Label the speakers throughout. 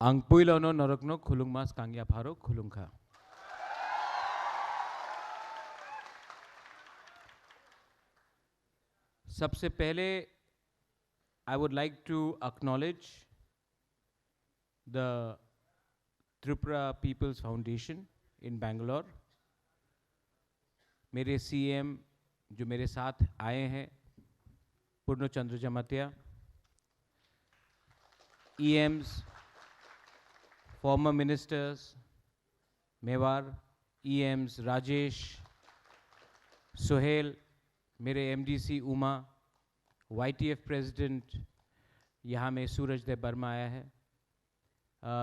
Speaker 1: Angpuilono norokno khulungmas kangya pharo khulungkha. सबसे पहले I would like to acknowledge the Tripura People's Foundation in Bangalore. मेरे CM जो मेरे साथ आए हैं, पूर्ण चंद्र Jamatia, EMs, former ministers, Mewar, EMs, Rajesh, Suhail, मेरे MDC उमा, YTF प्रेसिडेंट, यहाँ में सूरज देव वर्मा आया है,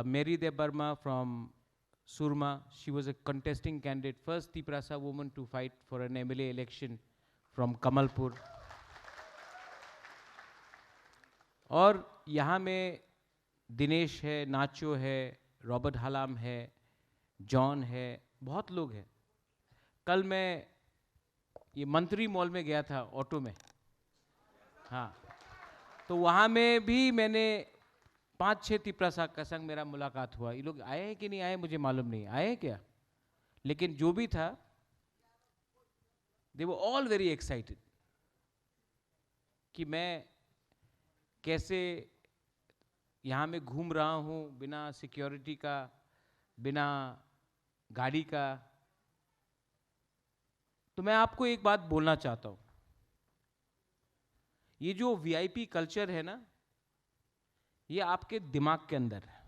Speaker 1: मेरी Dev Verma from Surma, she was a contesting candidate, first Tiprasa woman to fight for an MLA election from Kamalpur. और यहाँ में दिनेश है, नाचो है, रॉबर्ट हलाम है, जॉन है, बहुत लोग हैं. कल मैं ये मंत्री मॉल में गया था ऑटो में, हाँ, तो वहाँ में भी मैंने 5-6 तिपरासा का संग मेरा मुलाकात हुआ. ये लोग आए हैं कि नहीं आए मुझे मालूम नहीं, आए हैं क्या, लेकिन जो भी था दे वर ऑल वेरी एक्साइटेड कि मैं कैसे यहाँ में घूम रहा हूँ बिना सिक्योरिटी का, बिना गाड़ी का. तो मैं आपको एक बात बोलना चाहता हूँ, ये जो VIP कल्चर है ना, ये आपके दिमाग के अंदर है.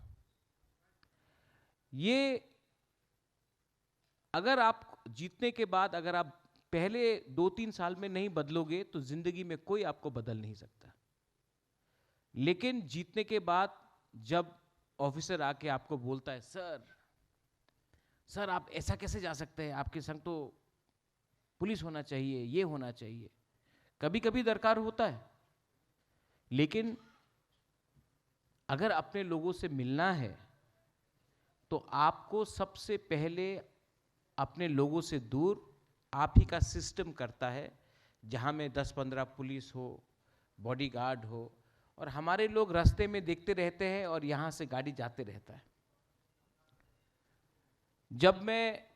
Speaker 1: ये अगर आप जीतने के बाद अगर आप पहले 2-3 साल में नहीं बदलोगे तो जिंदगी में कोई आपको बदल नहीं सकता. लेकिन जीतने के बाद जब ऑफिसर आके आपको बोलता है, सर आप ऐसा कैसे जा सकते हैं, आपके संग तो पुलिस होना चाहिए, ये होना चाहिए, कभी कभी दरकार होता है. लेकिन अगर अपने लोगों से मिलना है तो आपको सबसे पहले अपने लोगों से दूर आप ही का सिस्टम करता है, जहां में 10-15 पुलिस हो, बॉडीगार्ड हो, और हमारे लोग रास्ते में देखते रहते हैं और यहां से गाड़ी जाते रहता है. जब मैं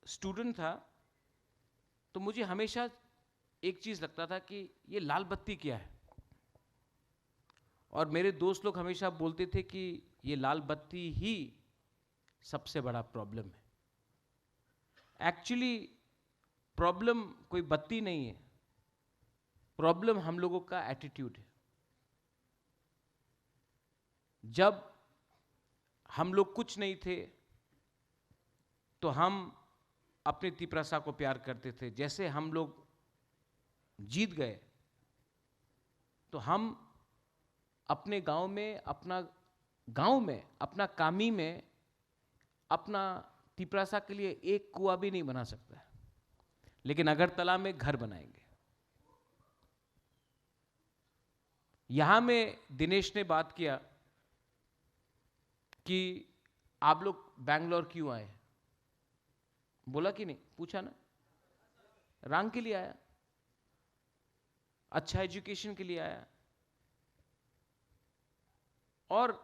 Speaker 1: स्टूडेंट था तो मुझे हमेशा एक चीज लगता था कि ये लाल बत्ती क्या है, और मेरे दोस्त लोग हमेशा बोलते थे कि ये लाल बत्ती ही सबसे बड़ा प्रॉब्लम है. एक्चुअली प्रॉब्लम कोई बत्ती नहीं है, प्रॉब्लम हम लोगों का एटीट्यूड है. जब हम लोग कुछ नहीं थे तो हम अपने तिपरासा को प्यार करते थे. जैसे हम लोग जीत गए तो हम अपने गांव में अपना कामी में अपना तिपरासा के लिए एक कुआं भी नहीं बना सकता है, लेकिन अगरतला में घर बनाएंगे. यहां में दिनेश ने बात किया कि आप लोग बैंगलोर क्यों आए, बोला कि नहीं, पूछा ना. रंग के लिए आया, अच्छा एजुकेशन के लिए आया, और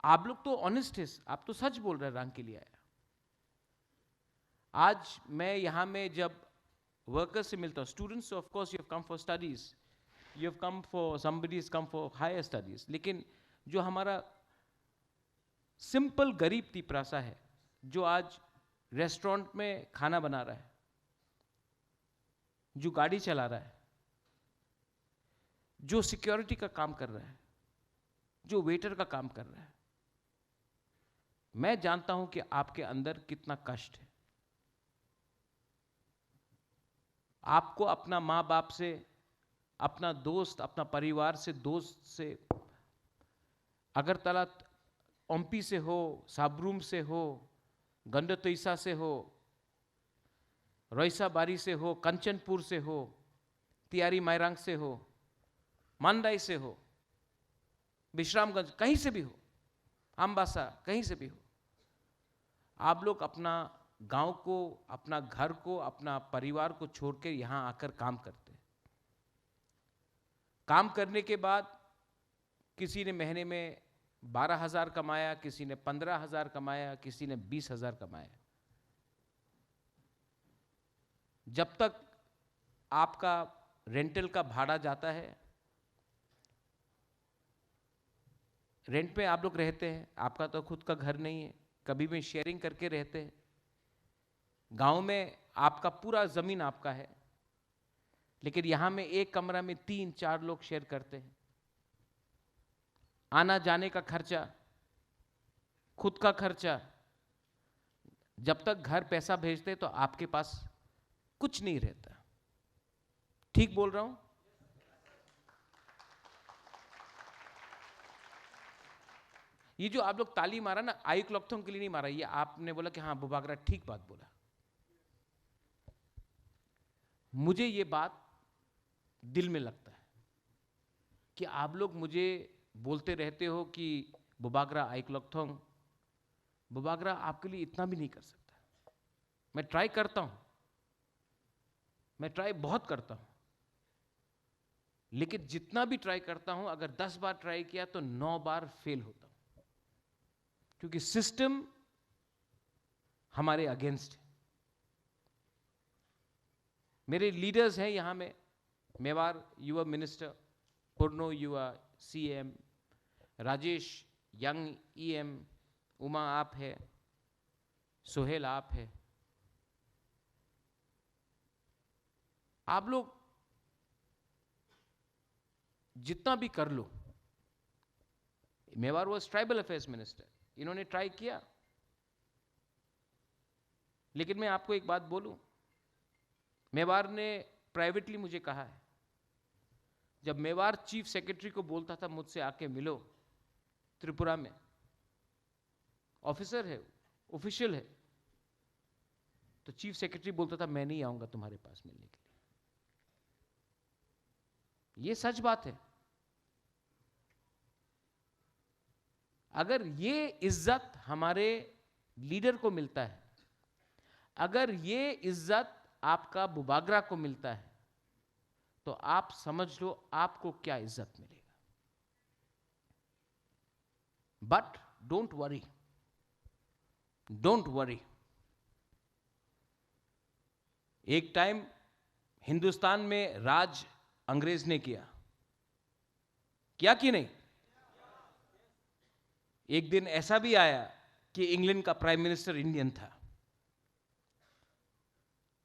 Speaker 1: आप लोग तो ऑनेस्ट है, आप तो सच बोल रहे हैं, रंग के लिए आया. आज मैं यहां में जब वर्कर्स से मिलता हूं, students of course you have come for studies, you have come for somebody is come for higher studies, लेकिन जो हमारा सिंपल गरीब तिपरासा है जो आज रेस्टोरेंट में खाना बना रहा है, जो गाड़ी चला रहा है, जो सिक्योरिटी का काम कर रहा है, जो वेटर का काम कर रहा है, मैं जानता हूं कि आपके अंदर कितना कष्ट है. आपको अपना माँ बाप से, अपना दोस्त, अपना परिवार से, दोस्त से, अगरतला ओम्पी से हो, साबरूम से हो, गंडतईसा से हो, रोइसा बारी से हो, कंचनपुर से हो, तियारी मायरांग से हो, मांडाई से हो, विश्रामगंज, कहीं से भी हो, अम्बासा, कहीं से भी हो, आप लोग अपना गांव को, अपना घर को, अपना परिवार को छोड़ के यहां आकर काम करते हैं. काम करने के बाद किसी ने महीने में 12,000 कमाया, किसी ने 15,000 कमाया, किसी ने 20,000 कमाया। जब तक आपका रेंटल का भाड़ा जाता है, रेंट पे आप लोग रहते हैं, आपका तो खुद का घर नहीं है, कभी भी शेयरिंग करके रहते हैं। गांव में आपका पूरा जमीन आपका है, लेकिन यहां में एक कमरा में 3-4 लोग शेयर करते हैं। आना जाने का खर्चा, खुद का खर्चा, जब तक घर पैसा भेजते तो आपके पास कुछ नहीं रहता। ठीक बोल रहा हूं? ये जो आप लोग ताली मारा ना, आई क्लॉकथोंग के लिए नहीं मारा, ये आपने बोला कि हाँ बुबागरा ठीक बात बोला। मुझे ये बात दिल में लगता है कि आप लोग मुझे बोलते रहते हो कि बुबागरा आई क्लॉकथोंग, बुबागरा आपके लिए इतना भी नहीं कर सकता। मैं ट्राई करता हूं, मैं ट्राई बहुत करता हूं, लेकिन जितना भी ट्राई करता हूं, अगर 10 बार ट्राई किया तो 9 बार फेल होता हूं, क्योंकि सिस्टम हमारे अगेंस्ट है। मेरे लीडर्स हैं यहां में, मेवार युवा मिनिस्टर, पूर्णो युवा CM, Rajesh young EM, Uma आप है, सोहेल आप है। आप लोग जितना भी कर लो, Mewar was tribal affairs minister, इन्होंने ट्राई किया। लेकिन मैं आपको एक बात बोलूं, मेवार ने प्राइवेटली मुझे कहा है, जब मेवार चीफ सेक्रेटरी को बोलता था मुझसे आके मिलो त्रिपुरा में, ऑफिसर है, ऑफिशियल है, तो चीफ सेक्रेटरी बोलता था मैं नहीं आऊंगा तुम्हारे पास मिलने के लिए। ये सच बात है। अगर ये इज्जत हमारे लीडर को मिलता है, अगर ये इज्जत आपका बुबागरा को मिलता है, तो आप समझ लो आपको क्या इज्जत मिलेगा। But don't worry, don't worry. एक टाइम हिंदुस्तान में राज अंग्रेज ने किया कि नहीं? एक दिन ऐसा भी आया कि इंग्लैंड का प्राइम मिनिस्टर इंडियन था।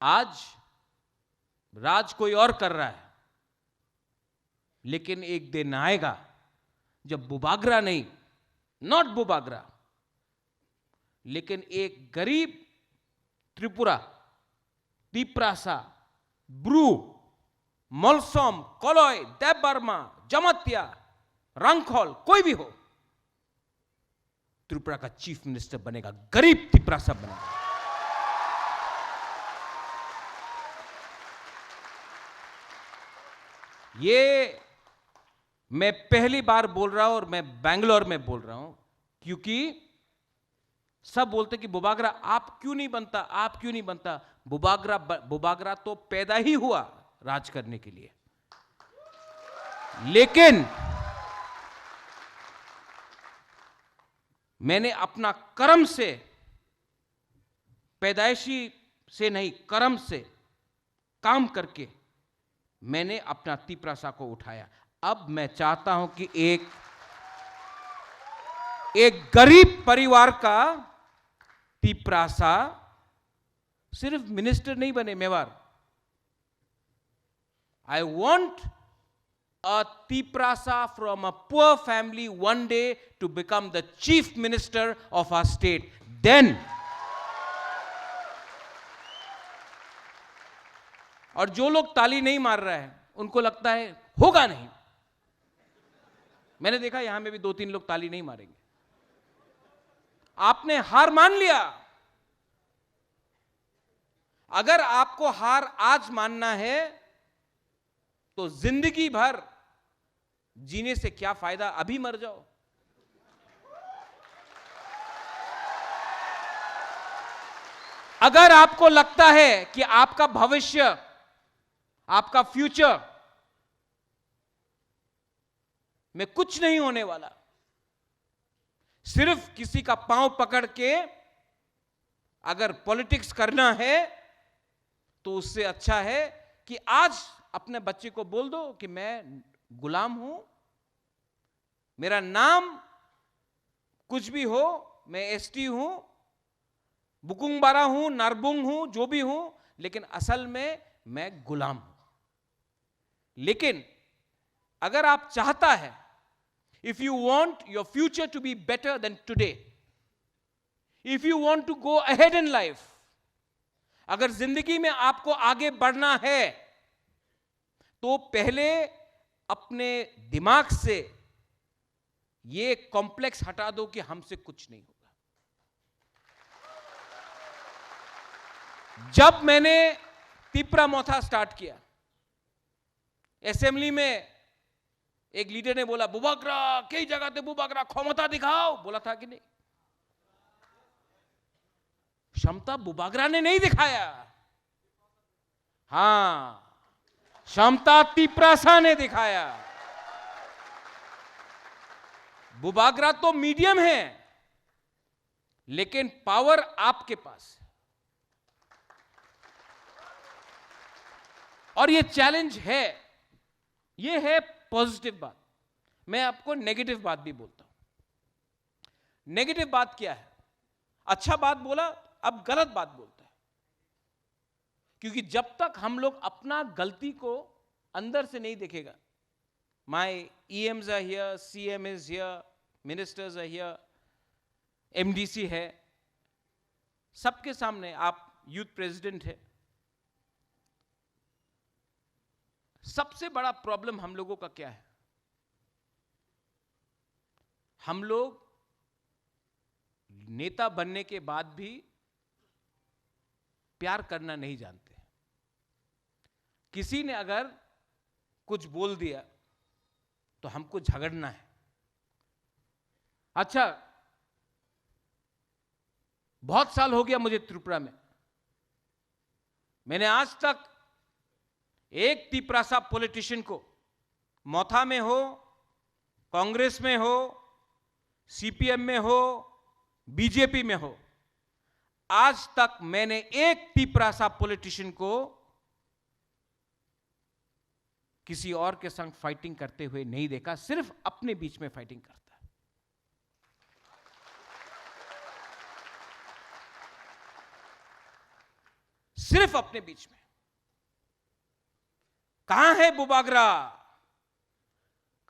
Speaker 1: आज राज कोई और कर रहा है, लेकिन एक दिन आएगा जब बुबागरा नहीं, नॉट बुबागरा, लेकिन एक गरीब त्रिपुरा, तिप्रासा, ब्रू, मलसोम, कोलोय, देवबर्मा, जमत्या, रंगखोल, कोई भी हो, त्रिपुरा का चीफ मिनिस्टर बनेगा, गरीब तिप्रासा बनेगा। ये मैं पहली बार बोल रहा हूं और मैं बेंगलोर में बोल रहा हूं, क्योंकि सब बोलते कि बुबागरा आप क्यों नहीं बनता, आप क्यों नहीं बनता। बुबागरा तो पैदा ही हुआ राज करने के लिए, लेकिन मैंने अपना कर्म से, पैदाइशी से नहीं, कर्म से काम करके मैंने अपना तिप्रासा को उठाया। अब मैं चाहता हूं कि एक गरीब परिवार का तिप्रासा सिर्फ मिनिस्टर नहीं बने Mewar. I want a Tiprasa from a poor family one day to become the chief minister of our state. Then, और जो लोग ताली नहीं मार रहे हैं, उनको लगता है होगा नहीं। मैंने देखा यहां में भी 2-3 लोग ताली नहीं मारेंगे। आपने हार मान लिया। अगर आपको हार आज मानना है, तो जिंदगी भर जीने से क्या फायदा, अभी मर जाओ। अगर आपको लगता है कि आपका भविष्य, आपका फ्यूचर में कुछ नहीं होने वाला। सिर्फ किसी का पांव पकड़ के अगर पॉलिटिक्स करना है तो उससे अच्छा है कि आज अपने बच्चे को बोल दो कि मैं गुलाम हूं, मेरा नाम कुछ भी हो, मैं एसटी हूं, बुकुंगबारा हूं, नारबुंग हूं, जो भी हूं, लेकिन असल में मैं गुलाम हूं। लेकिन अगर आप चाहता है, if you want your future to be better than today, if you want to go ahead in life, अगर जिंदगी में आपको आगे बढ़ना है तो पहले अपने दिमाग से ये कॉम्प्लेक्स हटा दो कि हमसे कुछ नहीं होगा। जब मैंने तिपरा मोथा स्टार्ट किया, असेंबली में एक लीडर ने बोला, बुबाग्रा कई जगह ते बुबाग्रा क्षमता दिखाओ, बोला था कि नहीं? क्षमता बुबाग्रा ने नहीं दिखाया, हां, क्षमता तिपरासा ने दिखाया। बुबाग्रा तो मीडियम है, लेकिन पावर आपके पास है। और ये चैलेंज है, ये है पॉजिटिव बात। मैं आपको नेगेटिव बात भी बोलता हूं। नेगेटिव बात क्या है? अच्छा बात बोला, अब गलत बात बोलता है। क्योंकि जब तक हम लोग अपना गलती को अंदर से नहीं देखेगा, my EMs are here, CM is here, ministers are here, MDC है, सबके सामने आप यूथ प्रेसिडेंट है। सबसे बड़ा प्रॉब्लम हम लोगों का क्या है? हम लोग नेता बनने के बाद भी प्यार करना नहीं जानते। किसी ने अगर कुछ बोल दिया तो हमको झगड़ना है। अच्छा, बहुत साल हो गया मुझे त्रिपुरा में, मैंने आज तक एक तिपरासा पॉलिटिशियन को, मोथा में हो, कांग्रेस में हो, CPM में हो, बीजेपी में हो, आज तक मैंने एक तिपरासा पॉलिटिशियन को किसी और के संग फाइटिंग करते हुए नहीं देखा। सिर्फ अपने बीच में फाइटिंग करता है। सिर्फ अपने बीच में। कहां है बुबाग्रा,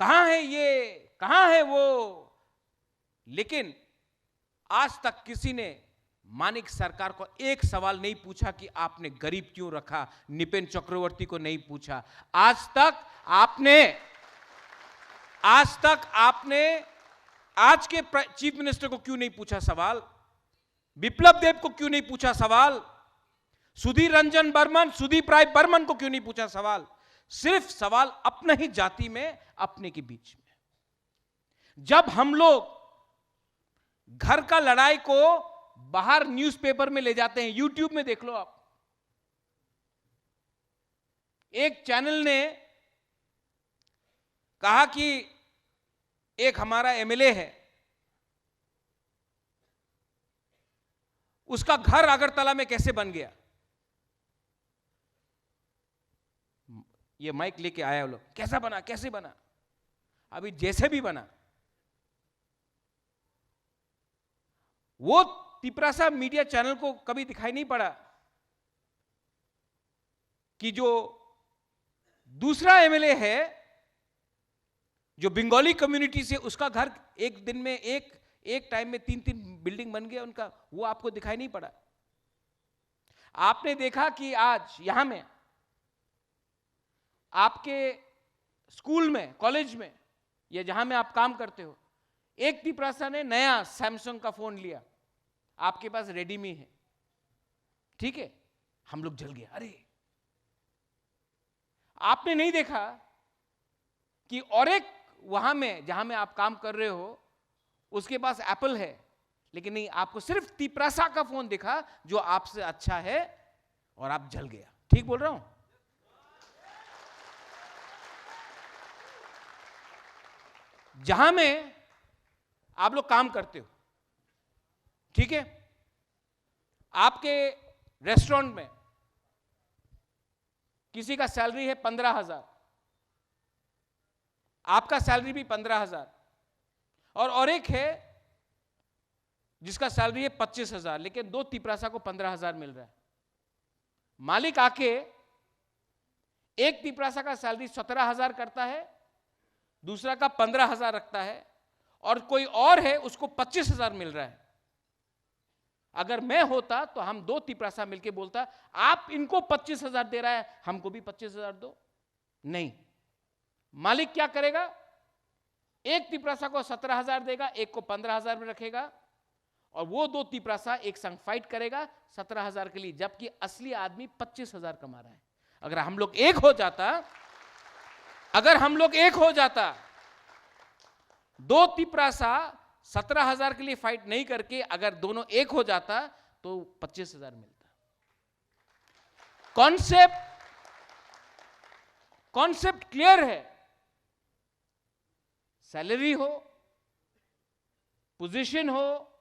Speaker 1: कहां है ये, कहां है वो? लेकिन आज तक किसी ने मानिक सरकार को एक सवाल नहीं पूछा कि आपने गरीब क्यों रखा। निपेन चक्रवर्ती को नहीं पूछा। आज तक आपने आज के चीफ मिनिस्टर को क्यों नहीं पूछा सवाल? बिप्लब देब को क्यों नहीं पूछा सवाल? सुधीर रंजन बर्मन, सुदीप राय बर्मन को क्यों नहीं पूछा सवाल? सिर्फ सवाल अपने ही जाति में, अपने के बीच में। जब हम लोग घर का लड़ाई को बाहर न्यूज़पेपर में ले जाते हैं, यूट्यूब में देख लो आप, एक चैनल ने कहा कि एक हमारा MLA है, उसका घर अगरतला में कैसे बन गया। ये माइक लेके आया वो लोग, कैसा बना, कैसे बना? अभी जैसे भी बना, वो तिपरासा मीडिया चैनल को कभी दिखाई नहीं पड़ा कि जो दूसरा MLA है जो बंगाली कम्युनिटी से, उसका घर एक दिन में एक टाइम में 3-3 बिल्डिंग बन गया उनका, वो आपको दिखाई नहीं पड़ा। आपने देखा कि आज यहां में आपके स्कूल में, कॉलेज में, या जहां में आप काम करते हो, एक तिपरासा ने नया सैमसंग का फोन लिया, आपके पास रेडमी है, ठीक है, हम लोग जल गए। अरे आपने नहीं देखा कि और एक वहां में जहां में आप काम कर रहे हो, उसके पास एप्पल है, लेकिन नहीं, आपको सिर्फ तिपरासा का फोन दिखा जो आपसे अच्छा है, और आप जल गया। ठीक बोल रहा हूं? जहां में आप लोग काम करते हो, ठीक है, आपके रेस्टोरेंट में किसी का सैलरी है 15,000, आपका सैलरी भी 15,000, और एक है जिसका सैलरी है 25,000, लेकिन दो तिपरासा को 15,000 मिल रहा है। मालिक आके एक तिपरासा का सैलरी 17,000 करता है, दूसरा का 15,000 रखता है, और कोई और है उसको 25,000 मिल रहा है। अगर मैं होता तो हम दो तिपरासा मिलके बोलता, आप इनको 25,000 दे रहा है, हमको भी 25,000 दो। नहीं, मालिक क्या करेगा, एक तिपरासा को 17,000 देगा, एक को 15,000 में रखेगा, और वो दो तिपरासा एक संग फाइट करेगा 17,000 के लिए, जबकि असली आदमी 25,000 कमा रहा है। अगर हम लोग एक हो जाता, दो तिपरासा 17,000 के लिए फाइट नहीं करके अगर दोनों एक हो जाता तो 25,000 मिलता। कॉन्सेप्ट क्लियर है। सैलरी हो, पोजीशन हो,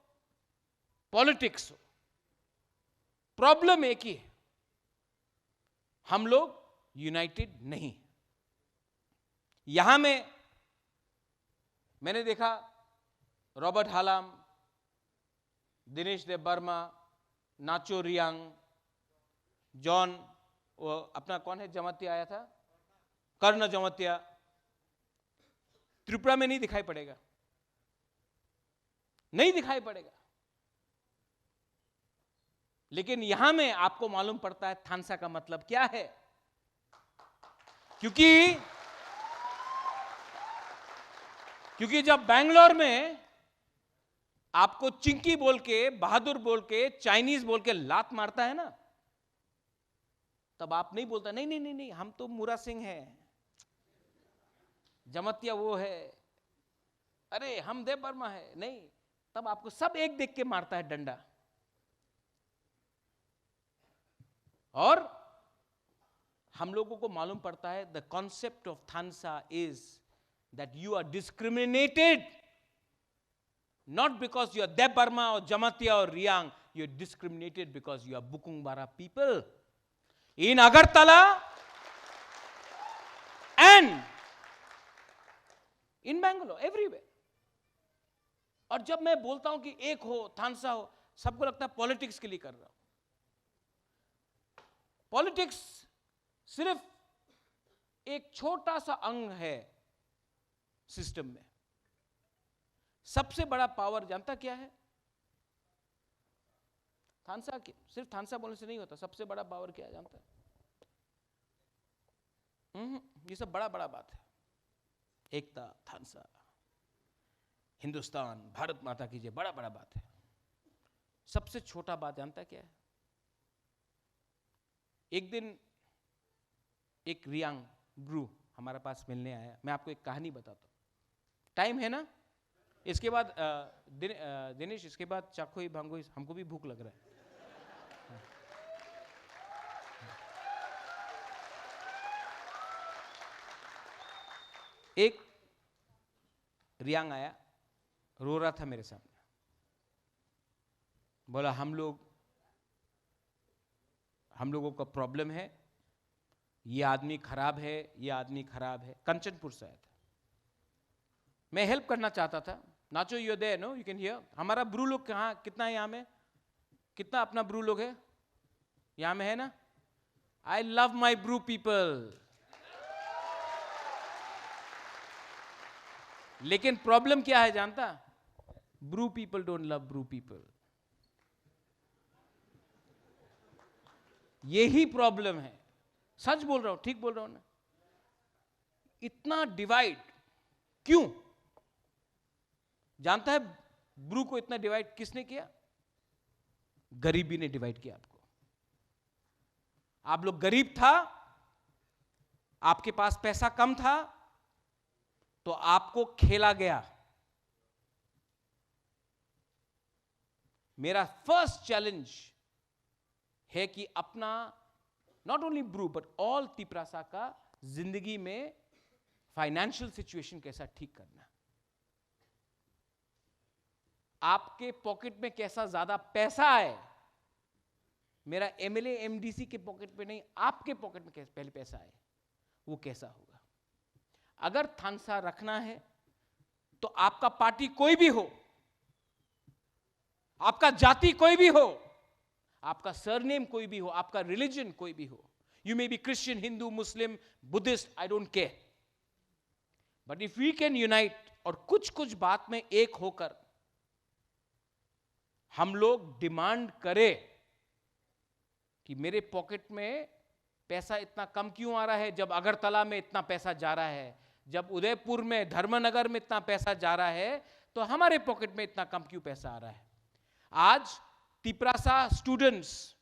Speaker 1: पॉलिटिक्स हो, प्रॉब्लम एक ही है, हम लोग यूनाइटेड नहीं। यहां में मैंने देखा रॉबर्ट हालाम, दिनेश देव बर्मा, नाचो रियांग, जॉन, वो अपना कौन है जमातिया आया था, कर्ण जमातिया, त्रिपुरा में नहीं दिखाई पड़ेगा, नहीं दिखाई पड़ेगा। लेकिन यहां में आपको मालूम पड़ता है थानसा का मतलब क्या है, क्योंकि जब बैंगलोर में आपको चिंकी बोल के, बहादुर बोल के, चाइनीज बोल के लात मारता है ना, तब आप नहीं बोलता नहीं नहीं नहीं नहीं हम तो मुरा सिंह है, जमतिया वो है, अरे हम देव वर्मा है, नहीं, तब आपको सब एक देख के मारता है डंडा। और हम लोगों को मालूम पड़ता है द कॉन्सेप्ट ऑफ थानसा is that you are discriminated not because you are Deb Burma or Jamatia or Riang, you are discriminated because you are Bukungbara people in Agartala and in Bangalore, everywhere. और जब मैं बोलता हूं कि एक हो, थानसा हो, सबको लगता है पॉलिटिक्स के लिए कर रहा हूं। पॉलिटिक्स सिर्फ एक छोटा सा अंग है सिस्टम में। सबसे बड़ा पावर जानता क्या है? थानसा, सिर्फ थानसा बोलने से नहीं होता, सबसे बड़ा पावर क्या है जानता है? ये सब बड़ा बड़ा बात है, एकता, थानसा, हिंदुस्तान, भारत माता की जय, बड़ा बड़ा बात है। सबसे छोटा बात जानता क्या है? एक दिन एक रियांग ब्रू हमारे पास मिलने आया। मैं आपको एक कहानी बताता हूं, टाइम है ना? इसके बाद दिनेश, इसके बाद चाकोई भांगोई, हमको भी भूख लग रहा है। एक रियांग आया, रो रहा था मेरे सामने, बोला हम लोगों का प्रॉब्लम है, ये आदमी खराब है, ये आदमी खराब है। कंचनपुर से आया था, मैं हेल्प करना चाहता था। नाचो you there, no you can hear. हमारा ब्रू लोग कहाँ, कितना है यहाँ में, कितना अपना ब्रू लोग है यहाँ में, है ना? I love my Bru people. लेकिन प्रॉब्लम क्या है जानता? Bru people don't love Bru people. यही प्रॉब्लम है। सच बोल रहा हूं, ठीक बोल रहा हूं ना? इतना डिवाइड क्यों? जानता है ब्रू को इतना डिवाइड किसने किया? गरीबी ने डिवाइड किया आपको। आप लोग गरीब था, आपके पास पैसा कम था, तो आपको खेला गया। मेरा फर्स्ट चैलेंज है कि अपना not only Bru but all Tiprasa का जिंदगी में फाइनेंशियल सिचुएशन कैसा ठीक करना। आपके पॉकेट में कैसा ज्यादा पैसा आए, मेरा एमएलए एमडीसी के पॉकेट में नहीं, आपके पॉकेट में कैसे पहले पैसा आए, वो कैसा होगा। अगर थानसा रखना है तो आपका पार्टी कोई भी हो, आपका जाति कोई भी हो, आपका सरनेम कोई भी हो, आपका रिलीजन कोई भी हो, you may be Christian, Hindu, Muslim, Buddhist, I don't care, but if we can unite और कुछ कुछ बात में एक होकर हम लोग डिमांड करें कि मेरे पॉकेट में पैसा इतना कम क्यों आ रहा है, जब अगरतला में इतना पैसा जा रहा है, जब उदयपुर में, धर्मनगर में इतना पैसा जा रहा है, तो हमारे पॉकेट में इतना कम क्यों पैसा आ रहा है। आज तिपरासा स्टूडेंट्स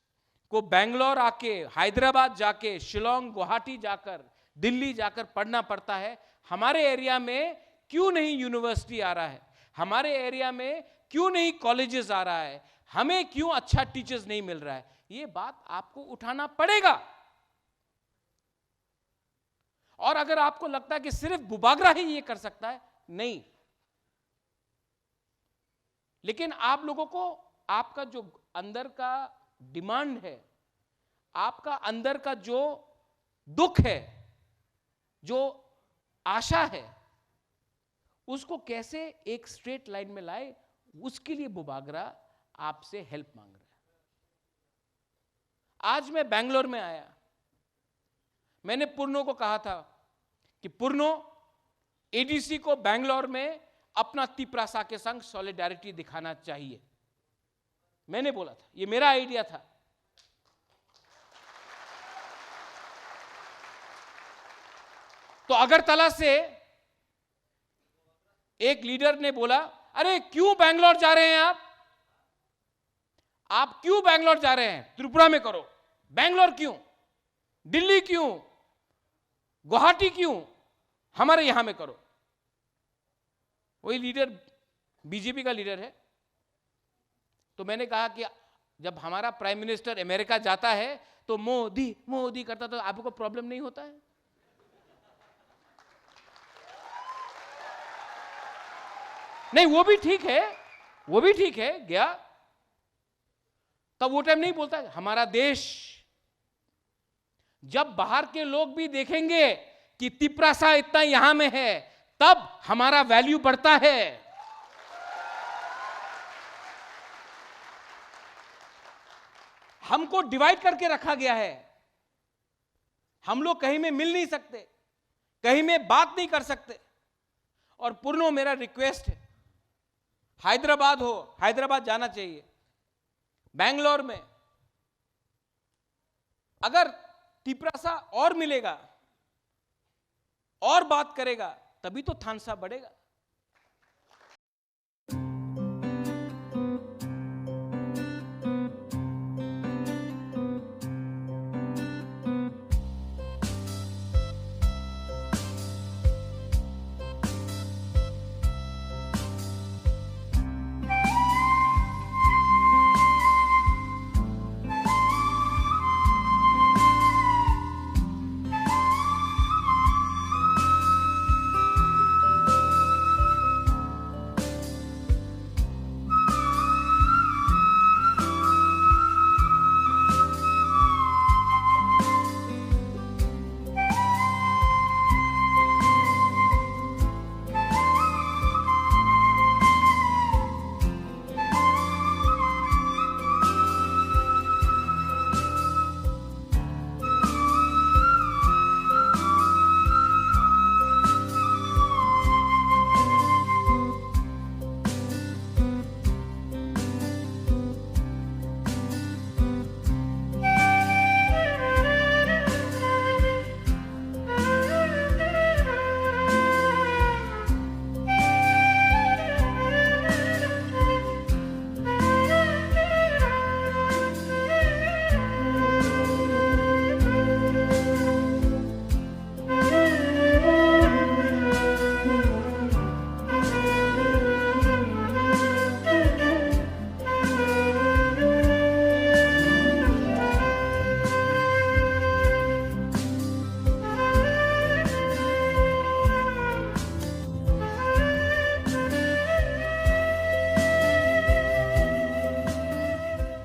Speaker 1: को बेंगलोर आके, हैदराबाद जाके, शिलोंग, गुवाहाटी जाकर, दिल्ली जाकर पढ़ना पड़ता है। हमारे एरिया में क्यों नहीं यूनिवर्सिटी आ रहा है, हमारे एरिया में क्यों नहीं कॉलेजेस आ रहा है, हमें क्यों अच्छा टीचर्स नहीं मिल रहा है। ये बात आपको उठाना पड़ेगा। और अगर आपको लगता है कि सिर्फ बुबागरा ही ये कर सकता है, नहीं, लेकिन आप लोगों को आपका जो अंदर का डिमांड है, आपका अंदर का जो दुख है, जो आशा है, उसको कैसे एक स्ट्रेट लाइन में लाए, उसके लिए बुबागरा आपसे हेल्प मांग रहा है। आज मैं बेंगलोर में आया, मैंने पूर्णो को कहा था कि पूर्णो, एडीसी को बेंगलोर में अपना तिपरासा के संग सॉलिडारिटी दिखाना चाहिए। मैंने बोला था, ये मेरा आइडिया था। तो अगरतला से एक लीडर ने बोला, अरे क्यों बेंगलोर जा रहे हैं आप क्यों बेंगलोर जा रहे हैं, त्रिपुरा में करो, बेंगलोर क्यों, दिल्ली क्यों, गुवाहाटी क्यों, हमारे यहां में करो। वही लीडर बीजेपी का लीडर है। तो मैंने कहा कि जब हमारा प्राइम मिनिस्टर अमेरिका जाता है तो मोदी मोदी करता, तो आपको प्रॉब्लम नहीं होता है। नहीं, वो भी ठीक है, वो भी ठीक है, गया तब वो टाइम नहीं बोलता। हमारा देश, जब बाहर के लोग भी देखेंगे कि तिपरासा इतना यहां में है, तब हमारा वैल्यू बढ़ता है। हमको डिवाइड करके रखा गया है, हम लोग कहीं में मिल नहीं सकते, कहीं में बात नहीं कर सकते। और पूर्णो, मेरा रिक्वेस्ट है, हैदराबाद हो, हैदराबाद जाना चाहिए। बेंगलोर में अगर तिपरासा और मिलेगा और बात करेगा, तभी तो थानसा बढ़ेगा।